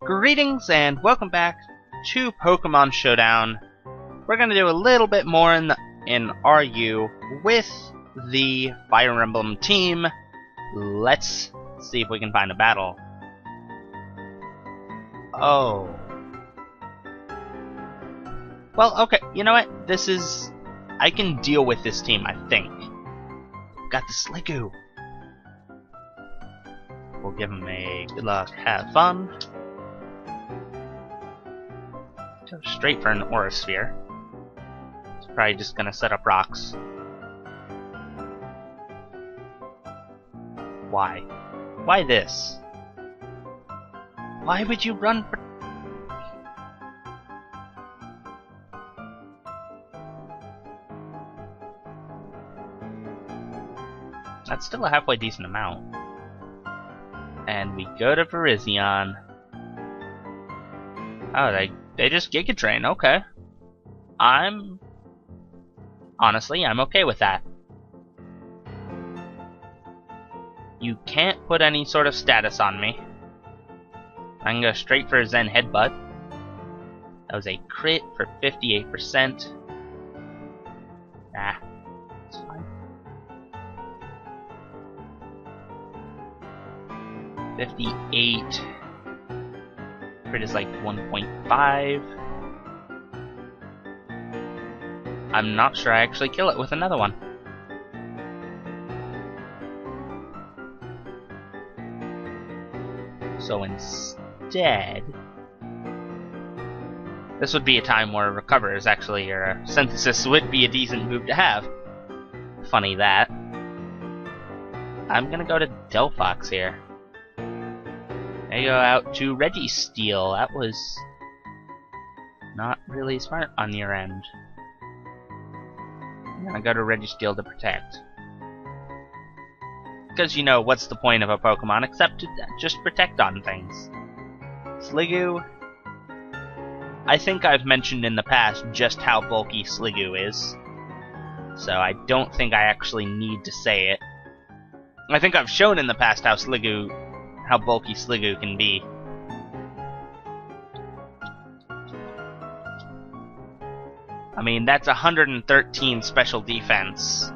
Greetings and welcome back to Pokemon Showdown. We're gonna do a little bit more in RU with the Fire Emblem team. Let's see if we can find a battle. Oh. Well, okay, you know what? I can deal with this team, I think. Got the Sliggoo. We'll give him a good luck, have fun. Go straight for an Aura Sphere. It's probably just gonna set up rocks. Why? Why this? Why would you run for... That's still a halfway decent amount. And we go to Virizion. Oh, they just Giga Drain, okay. Honestly, I'm okay with that. You can't put any sort of status on me. I can go straight for a Zen Headbutt. That was a crit for 58%. Nah, it's fine. 58. Crit is like 1.5. I'm not sure I actually kill it with another one. So instead, this would be a time where Recover is actually, or Synthesis would be a decent move to have. Funny that. I'm gonna go to Delphox here. I go out to Registeel. That was not really smart on your end. I'm gonna go to Registeel to protect. Because, you know, what's the point of a Pokemon except to just protect on things? Sliggoo. I think I've mentioned in the past just how bulky Sliggoo is. So I don't think I actually need to say it. I think I've shown in the past how bulky Sliggoo can be. I mean, that's 113 special defense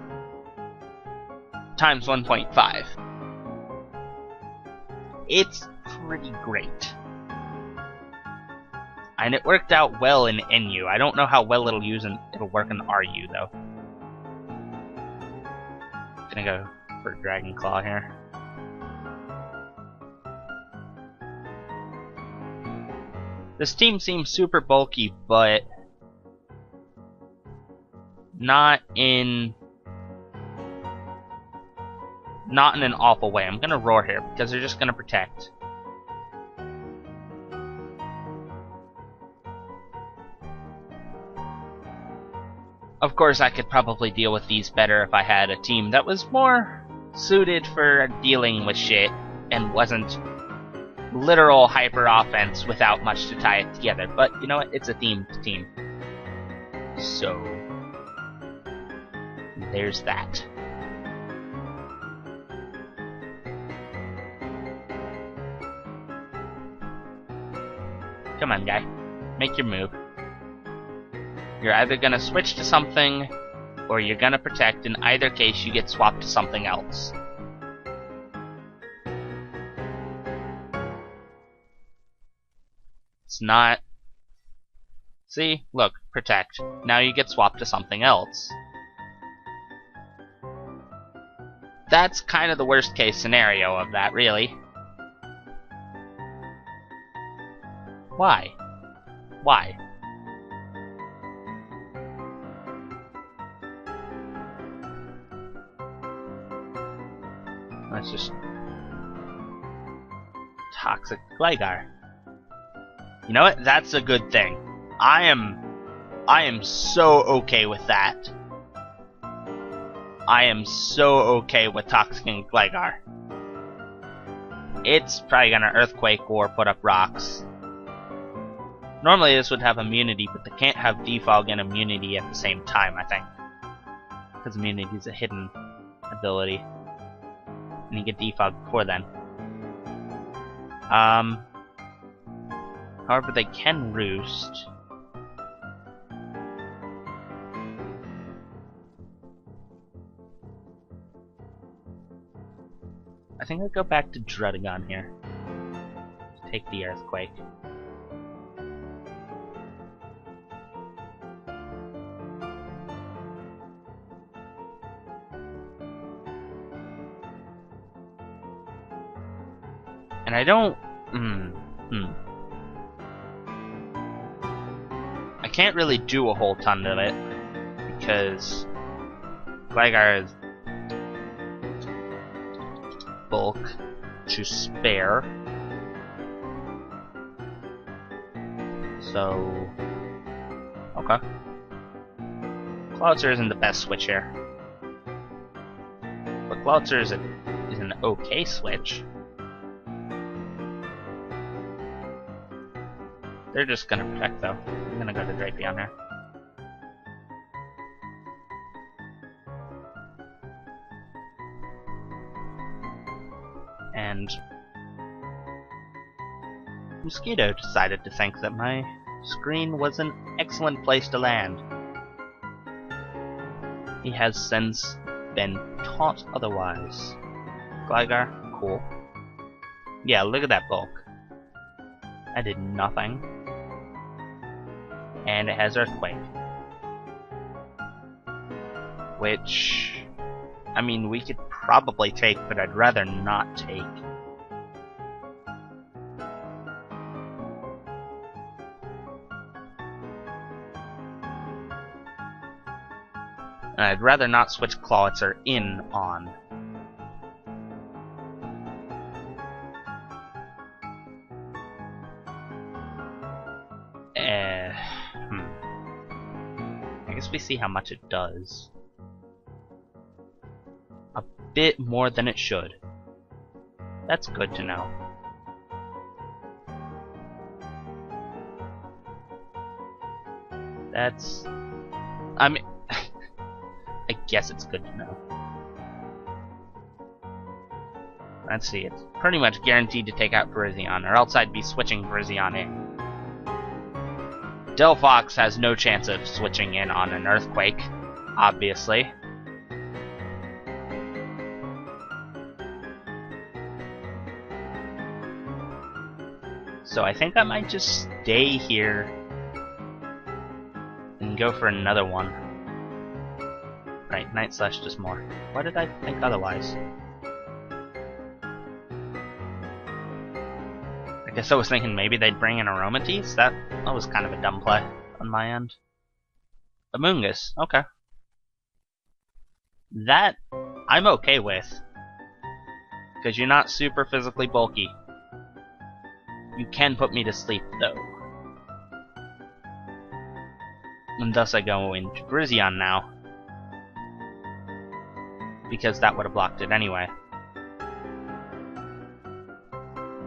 times 1.5. It's pretty great. And it worked out well in NU. I don't know how well it'll work in RU though. Gonna go for Dragon Claw here. This team seems super bulky, but not in an awful way. I'm gonna Roar here because they're just gonna protect. Of course, I could probably deal with these better if I had a team that was more suited for dealing with shit and wasn't literal hyper offense without much to tie it together. But you know what? It's a themed team. So there's that. Come on, guy. Make your move. You're either gonna switch to something, or you're gonna protect. In either case, you get swapped to something else. It's not... See? Look, protect. Now you get swapped to something else. That's kind of the worst case scenario of that, really. Why? Why? Let's just... Toxic Gligar. You know what? That's a good thing. I am so okay with that. I am so okay with Toxic Gligar. It's probably gonna Earthquake or put up rocks. Normally this would have immunity, but they can't have defog and immunity at the same time, I think. Because immunity is a hidden ability. And you get defog before then. However, they can roost. I think I'll go back to Drudagon here. Take the earthquake. And I don't... I can't really do a whole ton of it, because Gligar's bulk to spare. So... okay. Clawitzer isn't the best switch here. But Clawitzer is an okay switch. They're just gonna protect though. I'm gonna go to Drapion here. And Mosquito decided to think that my screen was an excellent place to land. He has since been taught otherwise. Gligar, cool. Yeah, look at that bulk. I did nothing. And it has Earthquake. Which, I mean, we could probably take, but I'd rather not take. And I'd rather not switch Clawitzer in on. I guess we see how much it does. A bit more than it should. That's good to know. That's... I mean... I guess it's good to know. Let's see, it's pretty much guaranteed to take out Virizion, or else I'd be switching Virizion in. Delphox has no chance of switching in on an Earthquake, obviously. So I think I might just stay here and go for another one. Right, Night Slash does more. Why did I think otherwise? I guess I was thinking maybe they'd bring in Aromatisse. That was kind of a dumb play on my end. Amoonguss, okay. That I'm okay with. Because you're not super physically bulky. You can put me to sleep, though. And thus I go into Virizion now. Because that would have blocked it anyway.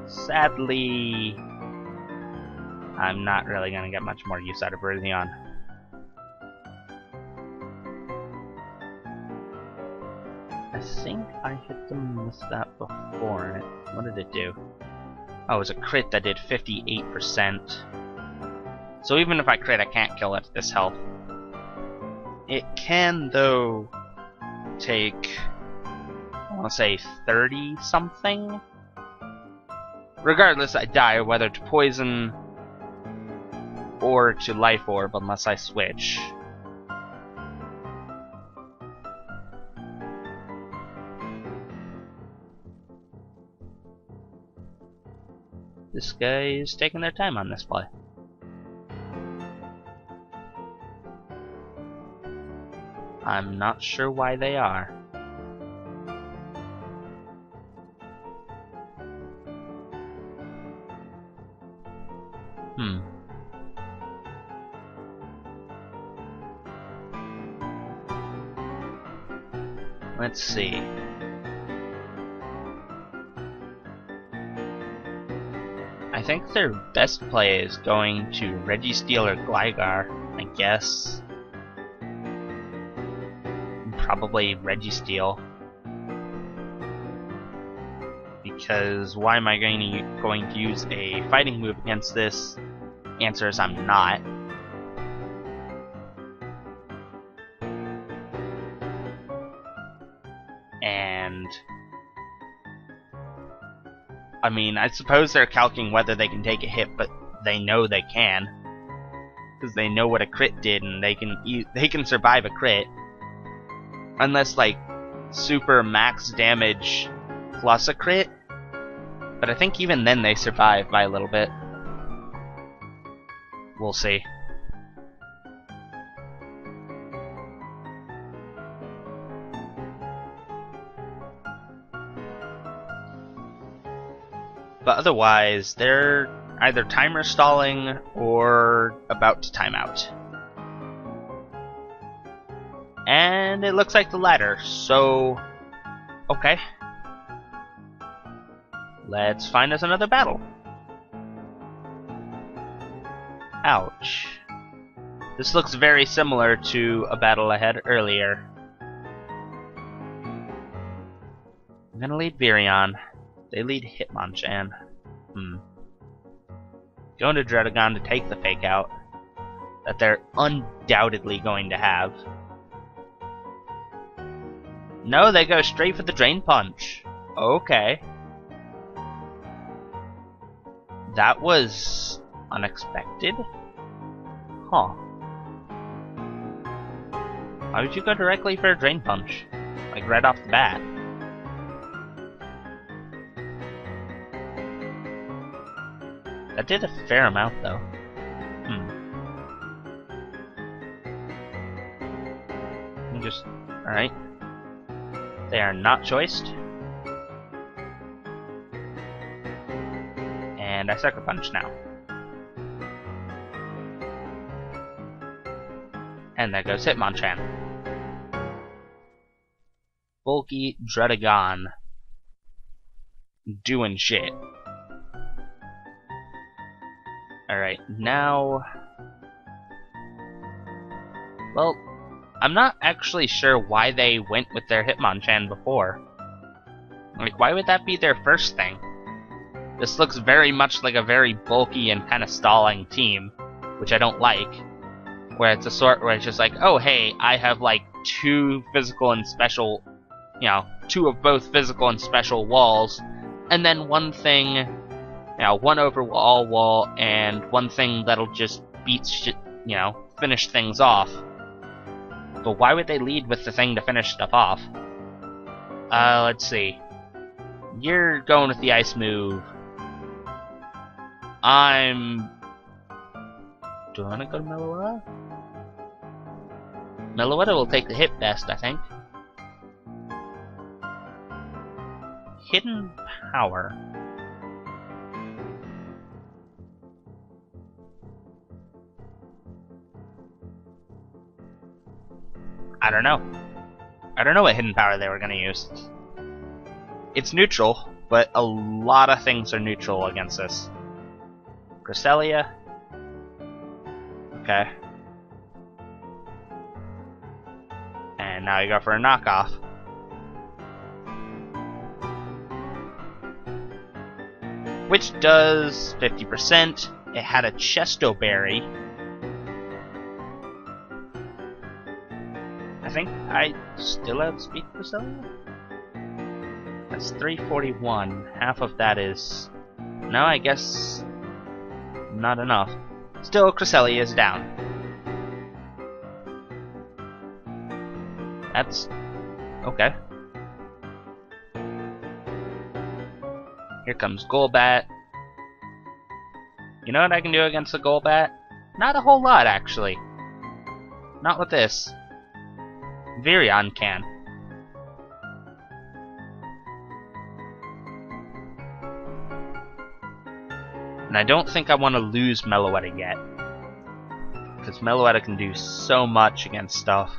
Sadly, I'm not really going to get much more use out of Virizion. I think I hit them with that before. What did it do? Oh, it was a crit that did 58%. So even if I crit, I can't kill it at this health. It can, though, take, I want to say 30-something? Regardless, I die, whether to poison or to life orb, unless I switch. This guy is taking their time on this play. I'm not sure why they are. Let's see. I think their best play is going to Registeel or Gligar, I guess. Probably Registeel. Because why am I going to use a fighting move against this answer is I'm not. And I mean, I suppose they're calculating whether they can take a hit, but they know they can, because they know what a crit did, and they can survive a crit, unless like super max damage plus a crit. But I think even then they survive by a little bit. We'll see. But otherwise, they're either timer stalling or about to time out. And it looks like the latter, so okay. Let's find us another battle. Ouch. This looks very similar to a battle I had earlier. I'm gonna lead Virion. They lead Hitmonchan. Going to Dredagon to take the fake out that they're undoubtedly going to have. No, they go straight for the Drain Punch. Okay. That was unexpected. Huh. Why would you go directly for a Drain Punch? Like right off the bat. That did a fair amount, though. Alright. They are not choiced. And I Sucker Punch now. And there goes Hitmonchan. Bulky Dredagon. Doing shit. Alright, now... Well, I'm not actually sure why they went with their Hitmonchan before. Like, why would that be their first thing? This looks very much like a very bulky and kind of stalling team, which I don't like. Where it's a sort where it's just like, oh hey, I have like two physical and special, you know, two of both physical and special walls, and then one thing, you know, one overall wall, and one thing that'll just beat shit, you know, finish things off. But why would they lead with the thing to finish stuff off? Let's see. You're going with the ice move. Do I want to go to Meloetta? Meloetta will take the hit best, I think. Hidden Power. I don't know. I don't know what Hidden Power they were going to use. It's neutral, but a lot of things are neutral against this. Cresselia. Okay. And now you go for a knockoff. Which does 50%. It had a Chesto Berry. I think I still outspeed Cresselia? That's 341. Half of that is... No, I guess... not enough. Still, Cresselia is down. That's... okay. Here comes Golbat. You know what I can do against the Golbat? Not a whole lot, actually. Not with this. Virion can. And I don't think I want to lose Meloetta yet. Because Meloetta can do so much against stuff.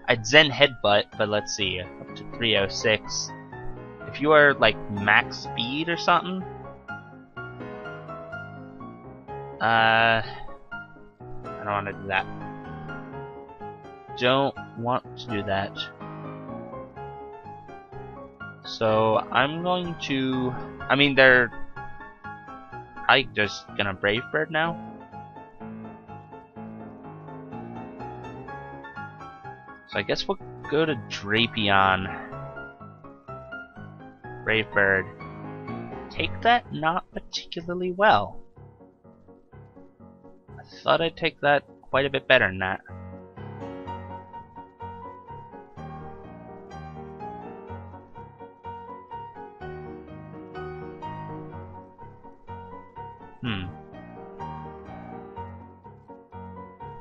I'd Zen Headbutt, but let's see, up to 306. If you are, like, max speed or something... I don't want to do that. Don't want to do that. So, I'm going to... I mean, they're... probably just gonna Brave Bird now. So I guess we'll go to Drapion. Brave Bird. Take that not particularly well. I thought I'd take that quite a bit better than that.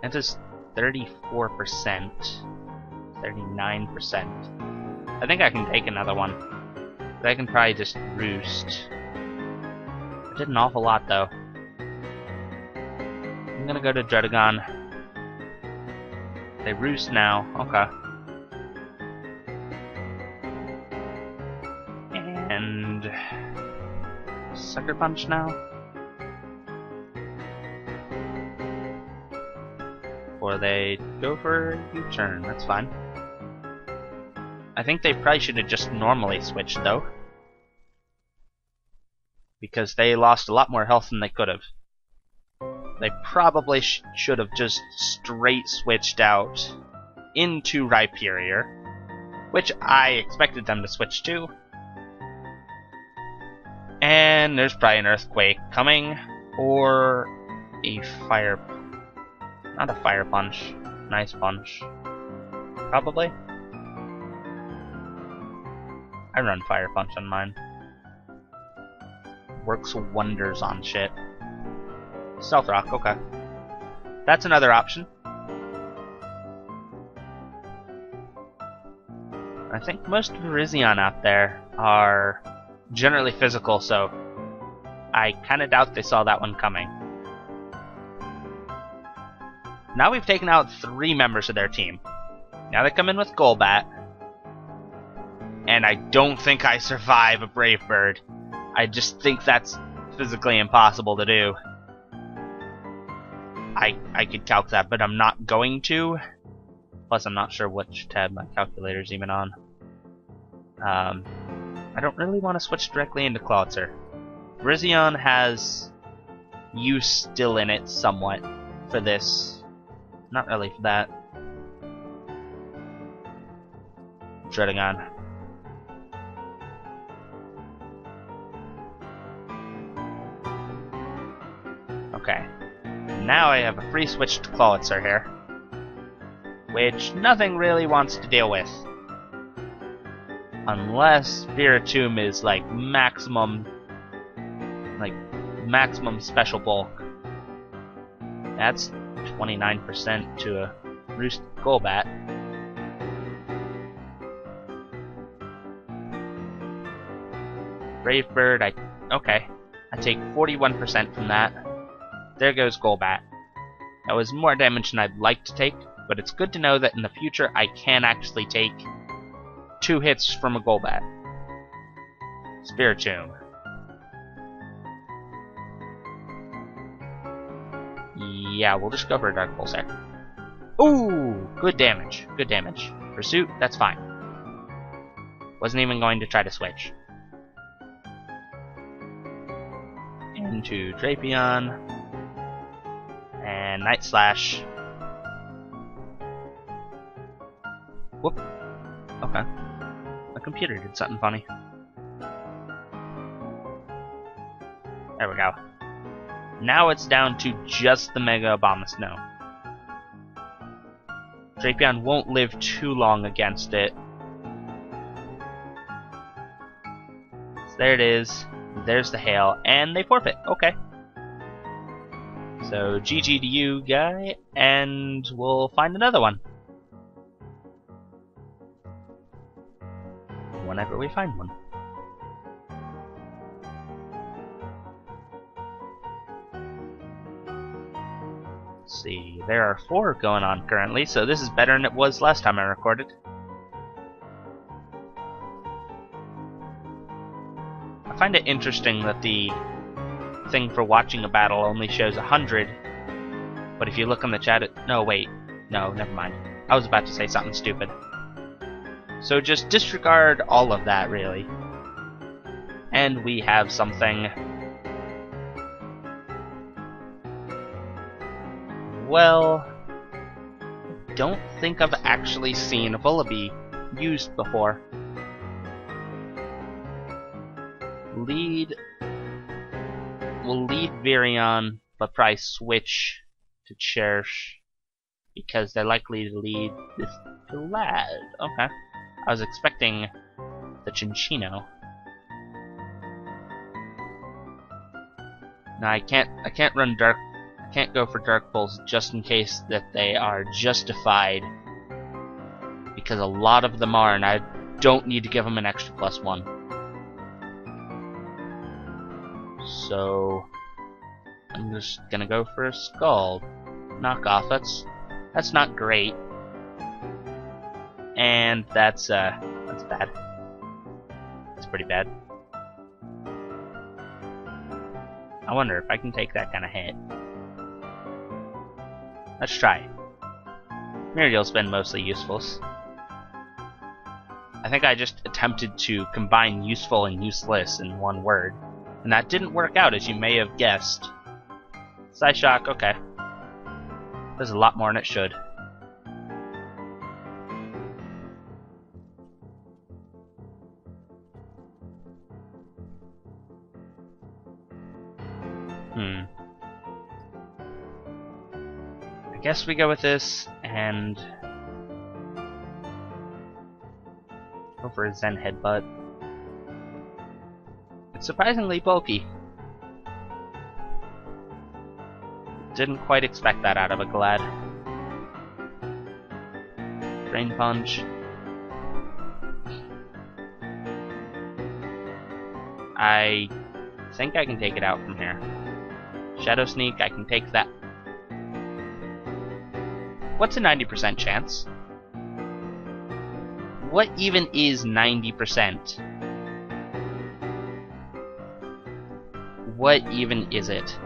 That is 34%. 39%. I think I can take another one. But I can probably just roost. I did an awful lot though. I'm gonna go to Dredagon. They roost now. Okay. And Sucker Punch now. Or they go for a U-turn. That's fine. I think they probably should have just normally switched though, because they lost a lot more health than they could have. They probably should have just straight switched out into Rhyperior, which I expected them to switch to. And there's probably an Earthquake coming, or a Fire... Not a Fire Punch. Nice Punch. Probably. I run Fire Punch on mine. Works wonders on shit. Stealth Rock, okay. That's another option. I think most Virizion out there are generally physical, so I kinda doubt they saw that one coming. Now we've taken out 3 members of their team. Now they come in with Golbat. And I don't think I survive a Brave Bird. I just think that's physically impossible to do. I could calc that, but I'm not going to. Plus, I'm not sure which tab my calculator's even on. I don't really want to switch directly into Clawitzer. Virizion has use still in it somewhat for this. Not really for that. Dredagon. Okay. Now I have a free switch to Clawitzer here, which nothing really wants to deal with. Unless Spiritomb is like maximum special bulk. That's 29% to a Roost Golbat. Brave Bird, okay. I take 41% from that. There goes Golbat. That was more damage than I'd like to take, but it's good to know that in the future I can actually take 2 hits from a Golbat. Spiritomb. Yeah, we'll just go for a Dark Pulse there. Ooh! Good damage. Good damage. Pursuit, that's fine. Wasn't even going to try to switch. Into Drapion. And Night Slash. Whoop. Okay. My computer did something funny. There we go. Now it's down to just the Mega Abomasnow. Drapion won't live too long against it. So there it is. There's the Hail, and they forfeit. Okay. So GG to you, guy, and we'll find another one. Whenever we find one. Let's see, there are 4 going on currently, so this is better than it was last time I recorded. I find it interesting that the thing for watching a battle only shows 100, but if you look on the chat, no, wait, no, never mind. I was about to say something stupid. So just disregard all of that, really. And we have something. well, don't think I've actually seen Vullaby used before. We'll lead Virion, but probably switch to Cherish, because they're likely to lead this Glad. Okay. I was expecting the Cinccino. No, I can't run Dark. I can't go for Dark Pulse just in case that they are justified, because a lot of them are, and I don't need to give them an extra +1. So I'm just gonna go for a Scald. Knockoff. That's not great. And that's bad. That's pretty bad. I wonder if I can take that kind of hit. Let's try. Miriel's been mostly useless. I think I just attempted to combine useful and useless in one word, and that didn't work out, as you may have guessed. Psyshock, okay. There's a lot more than it should. I guess we go with this and go for a Zen Headbutt. It's surprisingly bulky. Didn't quite expect that out of a Glad. Drain Punch. I think I can take it out from here. Shadow Sneak, I can take that. What's a 90% chance? What even is 90%? What even is it?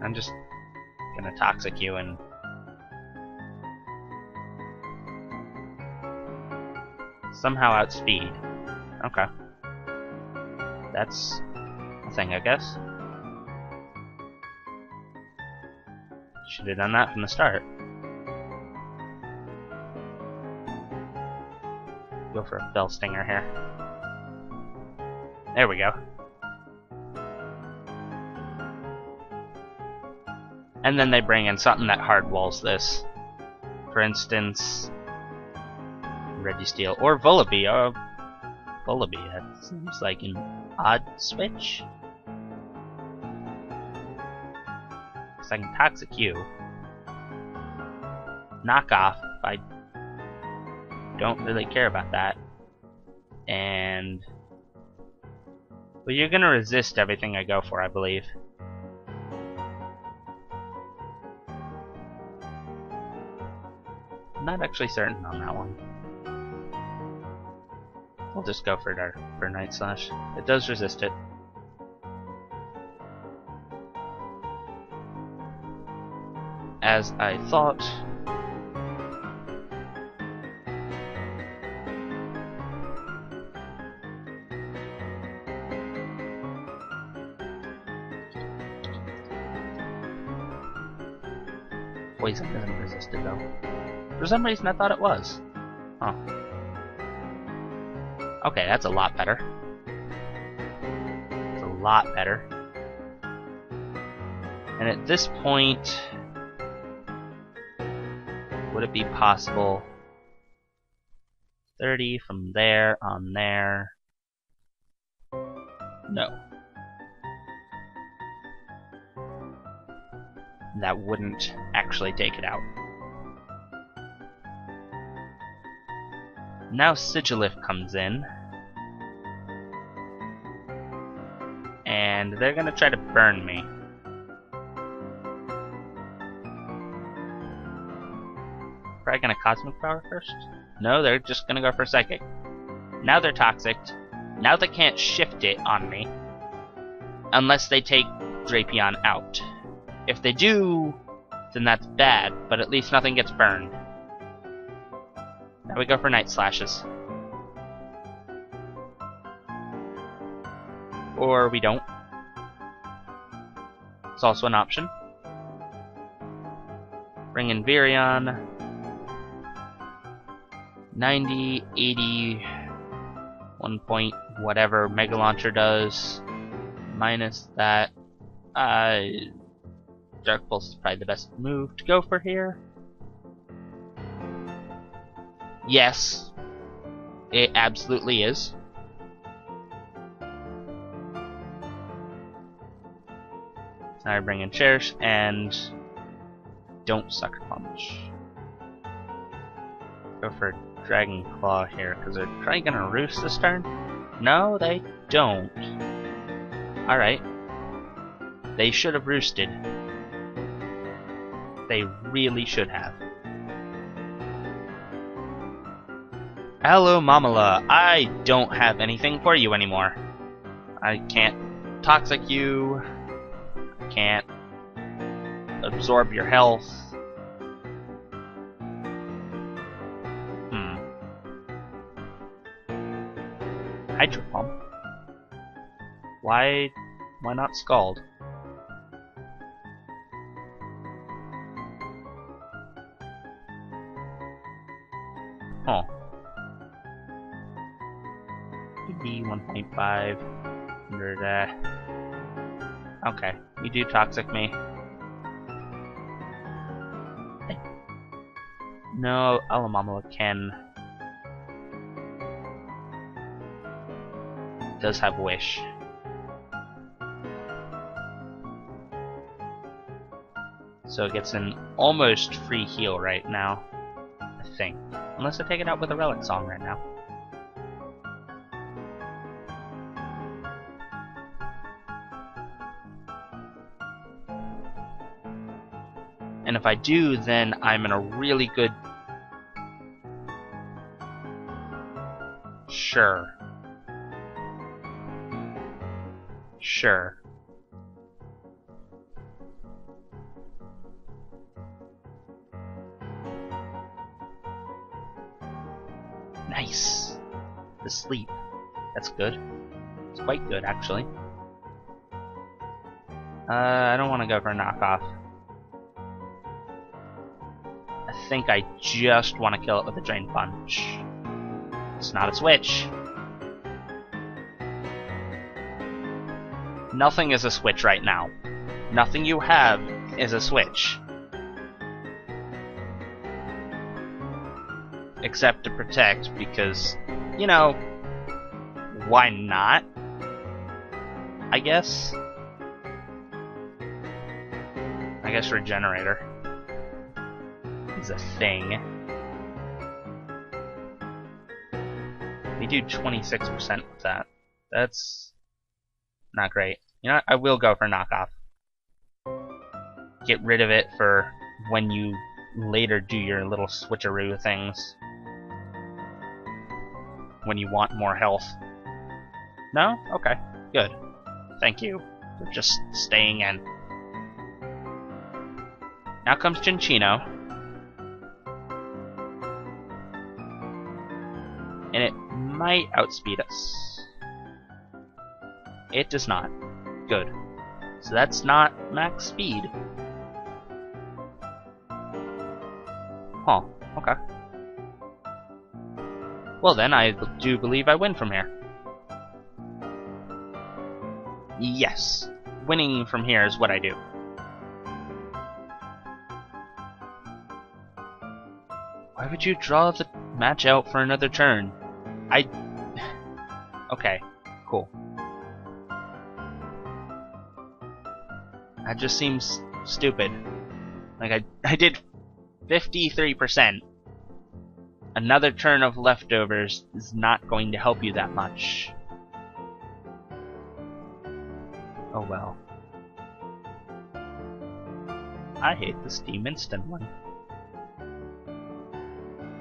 I'm just gonna Toxic you and somehow outspeed. Okay. That's a thing, I guess. Should have done that from the start. Go for a Fell Stinger here. There we go. And then they bring in something that hard walls this. For instance, Registeel or Vullaby. Vullaby, that seems like an odd switch. Because I can Toxic you. Knockoff, I don't really care about that. And well, you're gonna resist everything I go for, I believe. Not actually certain on that one. We'll just go for Night Slash. It does resist it. As I thought. Poison isn't resisted though. For some reason I thought it was. Huh. Okay, that's a lot better. It's a lot better. And at this point, would it be possible 30 from there on there? No. That wouldn't actually take it out. Now Sigilif comes in, and they're gonna try to burn me. Probably gonna Cosmic Power first? No, they're just gonna go for Psychic. Now they're Toxic. Now they can't shift it on me, unless they take Drapion out. If they do, then that's bad, but at least nothing gets burned. Now we go for Night Slashes. Or we don't. It's also an option. Bring in Virion. 90, 80, 1 point, whatever Mega Launcher does. Minus that. Dark Pulse is probably the best move to go for here. Yes, it absolutely is. So now I bring in Cherish and don't Sucker Punch. Go for Dragon Claw here, because they're probably gonna roost this turn. No, they don't. Alright. They should have roosted. They really should have. Hello, Mamala. I don't have anything for you anymore. I can't toxic you. I can't absorb your health. Hydro Pump. Why not Scald? Oh. ED 1.5. Okay, you do toxic me. No, Alamamala can. Does have Wish. So it gets an almost free heal right now, I think. Unless I take it out with a Relic Song right now. And if I do, then I'm in a really good... Sure. Sure. Nice. The sleep. That's good. It's quite good, actually. I don't want to go for a knockoff. I think I just want to kill it with a Drain Punch. It's not a switch. Nothing is a switch right now. Nothing you have is a switch. Except to protect, because, you know, why not? I guess. I guess Regenerator is a thing. We do 26% with that. That's not great. You know what? I will go for knockoff. Get rid of it for when you later do your little switcheroo things. When you want more health. No? Okay. Good. Thank you for just staying in. Now comes Cinccino. And it might outspeed us. It does not. Good. So that's not max speed. Huh. Okay. Well then, I do believe I win from here. Yes. Winning from here is what I do. Why would you draw the match out for another turn? Okay. Cool. That just seems stupid. Like, I did 53%. Another turn of leftovers is not going to help you that much. Oh well. I hate the Steam Instant one.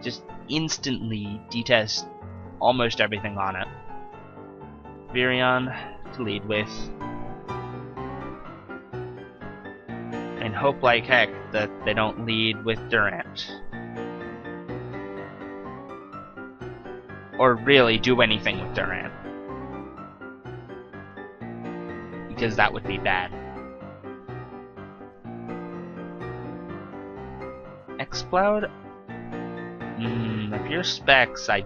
Just instantly detest almost everything on it. Virion to lead with. And hope like heck that they don't lead with Durant. Or really do anything with Durant. Because that would be bad. Explode? If you're Specs, I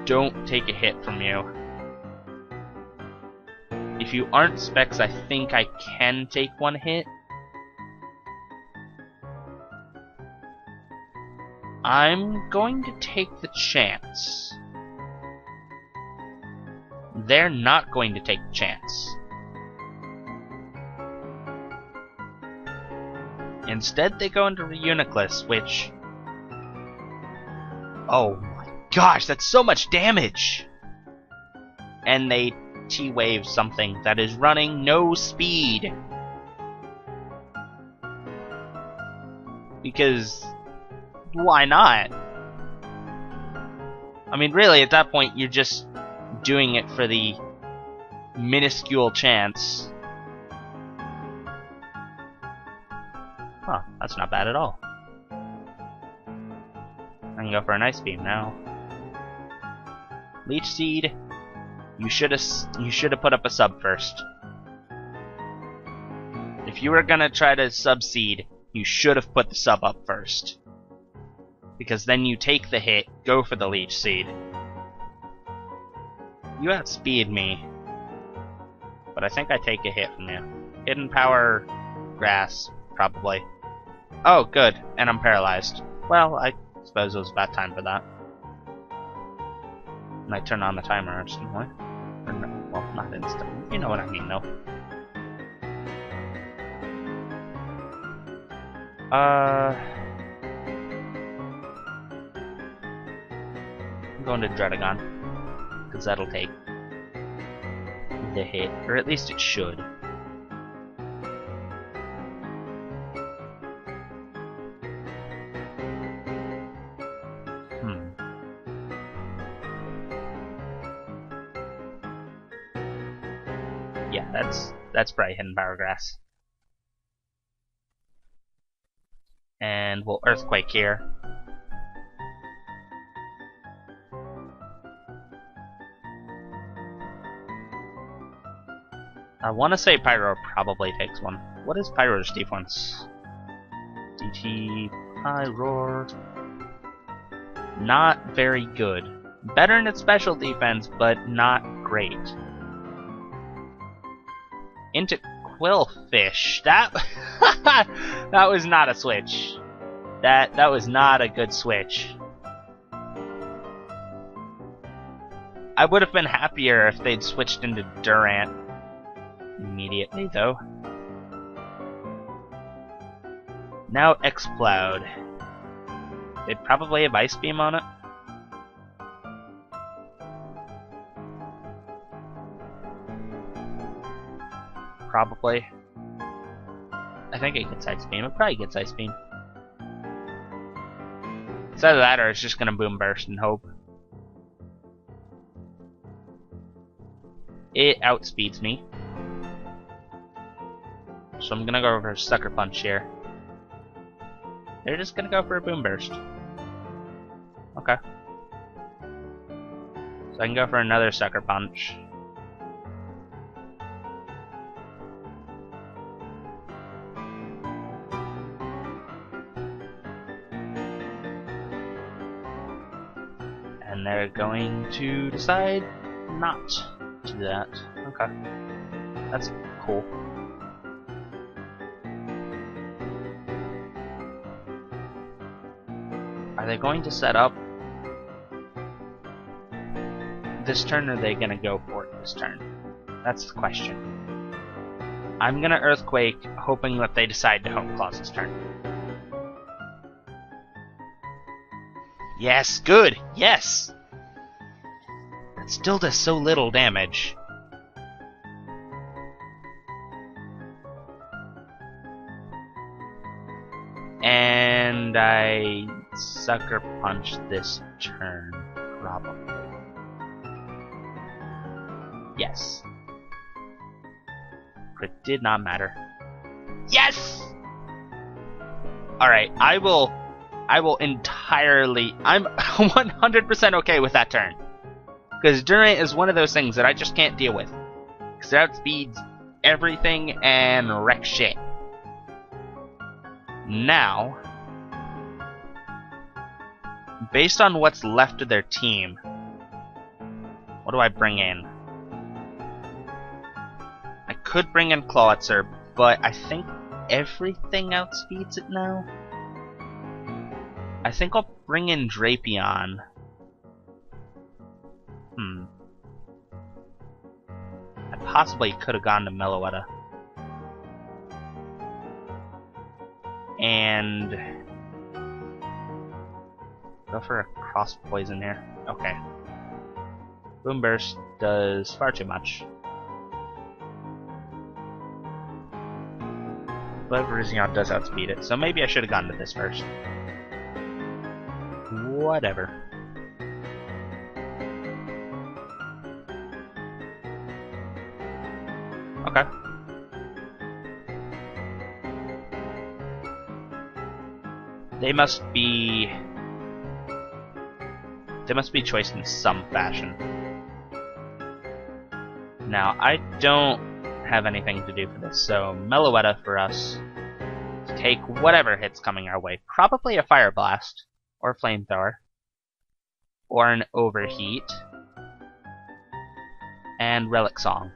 don't take a hit from you. If you aren't Specs, I think I can take one hit. I'm going to take the chance. They're not going to take the chance. Instead, they go into Reuniclus, which... oh my gosh, that's so much damage! And they T-wave something that is running no speed. Because... why not? I mean, really, at that point, you're just doing it for the minuscule chance. Huh, that's not bad at all. I can go for an Ice Beam now. Leech Seed, you should have put up a sub first. If you were gonna try to sub-seed, you should have put the sub up first. Because then you take the hit, go for the Leech Seed. You outspeed me, but I think I take a hit from you. Hidden Power, Grass, probably. Oh, good, and I'm paralyzed. Well, I suppose it was about time for that. And I turn on the timer instantly. Or no, well, not instantly. You know what I mean, though. I'm going to Dredagon. Because that'll take the hit. Or at least it should. Yeah, that's probably Hidden Power Grass. And we'll Earthquake here. I want to say Pyro probably takes one. What is Pyro's defense? DT Pyro. Not very good. Better in its special defense, but not great. Into Quillfish. That that was not a switch. That was not a good switch. I would have been happier if they'd switched into Durant immediately, though. Now Exploud. They'd probably have Ice Beam on it. Probably. I think it gets Ice Beam. It probably gets Ice Beam. It's either that or it's just gonna Boom Burst and hope. It outspeeds me. So I'm gonna go for a Sucker Punch here. They're just gonna go for a Boom Burst. Okay. So I can go for another Sucker Punch. And they're going to decide not to do that. Okay. That's cool. Are they going to set up this turn, or are they going to go for it this turn? That's the question. I'm going to Earthquake, hoping that they decide to Home Claws this turn. Yes, good! Yes! That still does so little damage. And I Sucker Punch this turn, probably. Yes. But it did not matter. Yes! Alright, I will entirely... I'm 100% okay with that turn. Because Durant is one of those things that I just can't deal with. Because it outspeeds everything and wrecks shit. Now, based on what's left of their team, what do I bring in? I could bring in Clawitzer, but I think everything outspeeds it now. I think I'll bring in Drapion. I possibly could have gone to Meloetta. And go for a cross poison here. Okay. Boom Burst does far too much. But Virizion does outspeed it, so maybe I should have gone to this first. Whatever. Okay. They must be choiced in some fashion. Now, I don't have anything to do for this, so Meloetta for us to take whatever hits coming our way. Probably a Fire Blast, or a Flamethrower, or an Overheat, and Relic Song.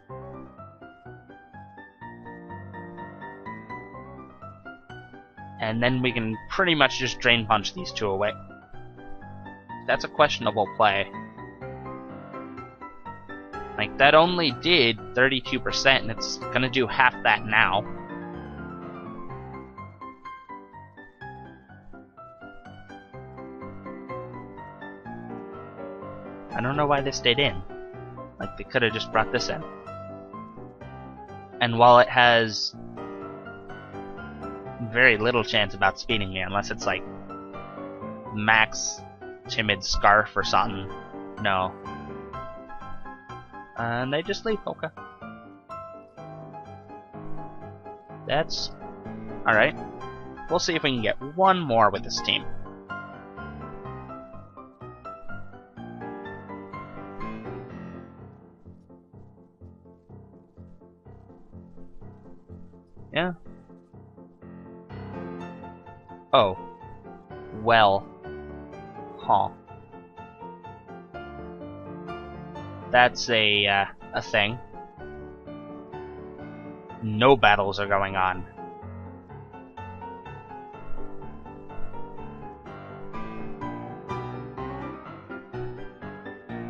And then we can pretty much just Drain Punch these two away. That's a questionable play. Like, that only did 32%, and it's gonna do half that now. I don't know why this stayed in. Like, they could have just brought this in. And while it has very little chance of outspeeding me, unless it's like max Timid Scarf or something. No. And they just leave. Okay. That's alright. We'll see if we can get one more with this team. Yeah. Oh. Well. Huh. That's a thing. No battles are going on.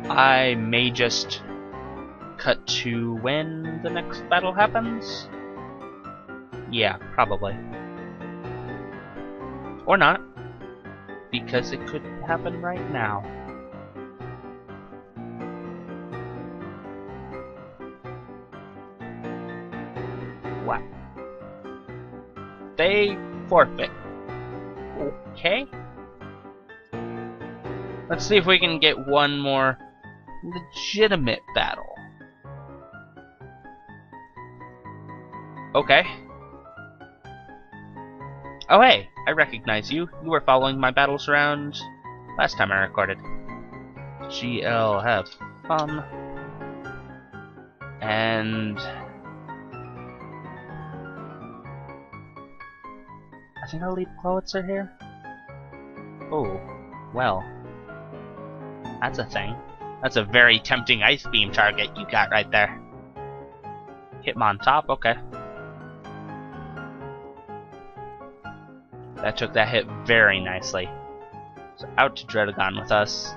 I may just cut to when the next battle happens. Yeah, probably. Or not, because it could happen right now. What? They forfeit. Okay. Let's see if we can get one more legitimate battle. Okay. Oh hey, I recognize you. You were following my battles around last time I recorded. GL, have fun. And I think I'll leave Clawitzer here. Oh, well. That's a thing. That's a very tempting Ice Beam target you got right there. Hitmontop, okay. That took that hit very nicely. So out to Dredagon with us.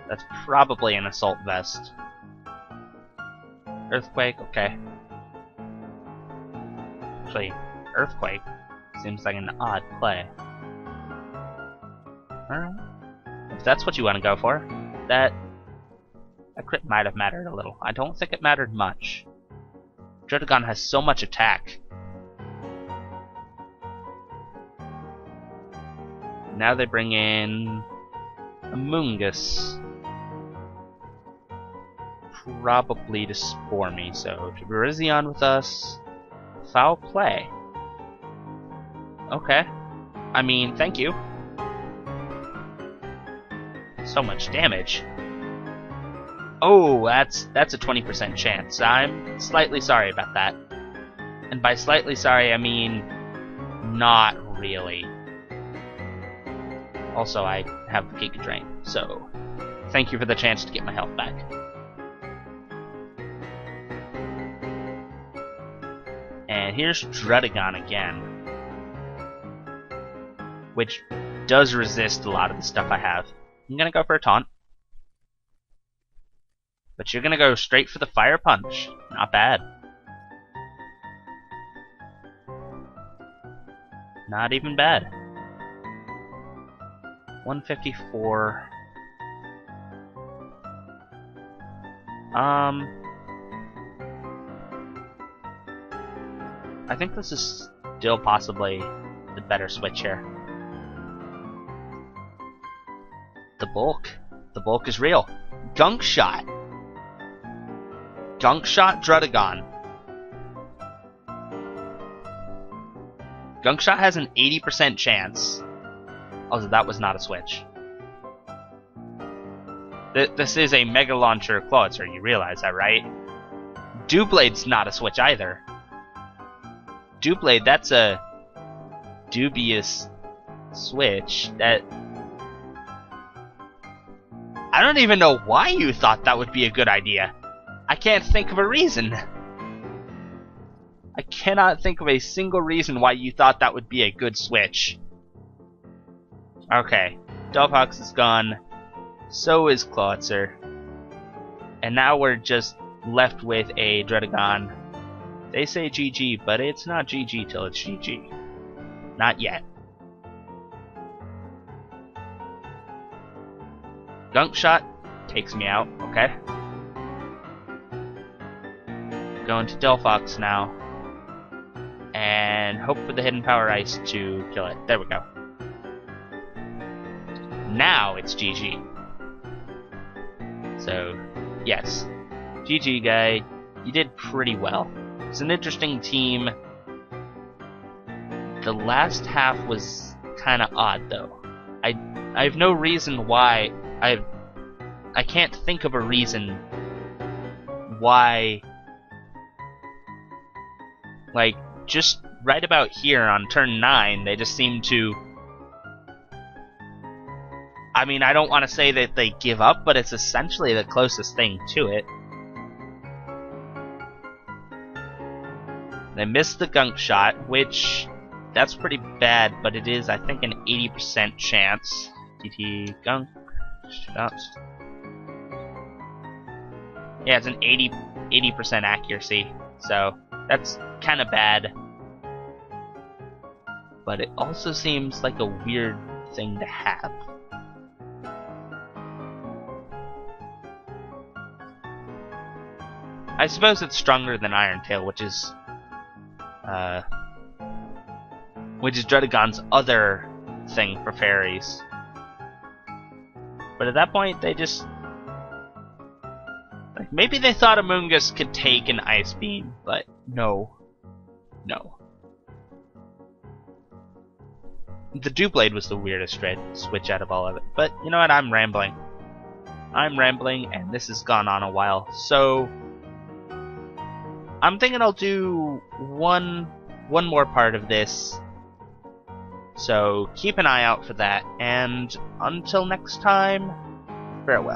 That's probably an Assault Vest. Earthquake, okay. Actually, Earthquake seems like an odd play. Alright. If that's what you want to go for, that crit might have mattered a little. I don't think it mattered much. Dredagon has so much attack. Now they bring in Amoonguss. Probably to Spore me, so Virizion with us. Foul play. Okay. I mean, thank you. So much damage. Oh, that's a 20% chance. I'm slightly sorry about that. And by slightly sorry, I mean not really. Also, I have the Giga Drain, so thank you for the chance to get my health back. And here's Drudagon again, which does resist a lot of the stuff I have. I'm gonna go for a taunt. But you're gonna go straight for the Fire Punch. Not bad. Not even bad. 154. I think this is still possibly the better switch here. The bulk. The bulk is real. Gunk Shot. Gunk Shot Drudagon. Gunk Shot has an 80% chance. Also, that was not a switch. This is a Mega Launcher Clawitzer, you realize that, right? Dewblade's not a switch either. Dewblade, that's a dubious switch that... I don't even know why you thought that would be a good idea. I can't think of a reason. I cannot think of a single reason why you thought that would be a good switch. Okay, Delphox is gone. So is Clawitzer. And now we're just left with a Drudagon. They say GG, but it's not GG till it's GG. Not yet. Gunk Shot takes me out, okay. Going to Delphox now. And hope for the Hidden Power Ice to kill it. There we go. Now it's GG. So, yes. GG, guy. You did pretty well. It's an interesting team. The last half was kind of odd, though. I have no reason why. I can't think of a reason why. Like, just right about here on turn 9, they just seem to... I mean, I don't want to say that they give up, but it's essentially the closest thing to it. They missed the Gunk Shot, which... that's pretty bad, but it is, I think, an 80% chance. DT Gunk Shot. Yeah, it's an 80% accuracy, so that's kind of bad. But it also seems like a weird thing to have. I suppose it's stronger than Iron Tail, which is Drudagon's other thing for fairies. But at that point, they just... like, maybe they thought Amoonguss could take an Ice Beam, but no. No. The Dewblade was the weirdest switch out of all of it. But, you know what, I'm rambling. I'm rambling, and this has gone on a while, so... I'm thinking I'll do one more part of this. So keep an eye out for that, and until next time, farewell.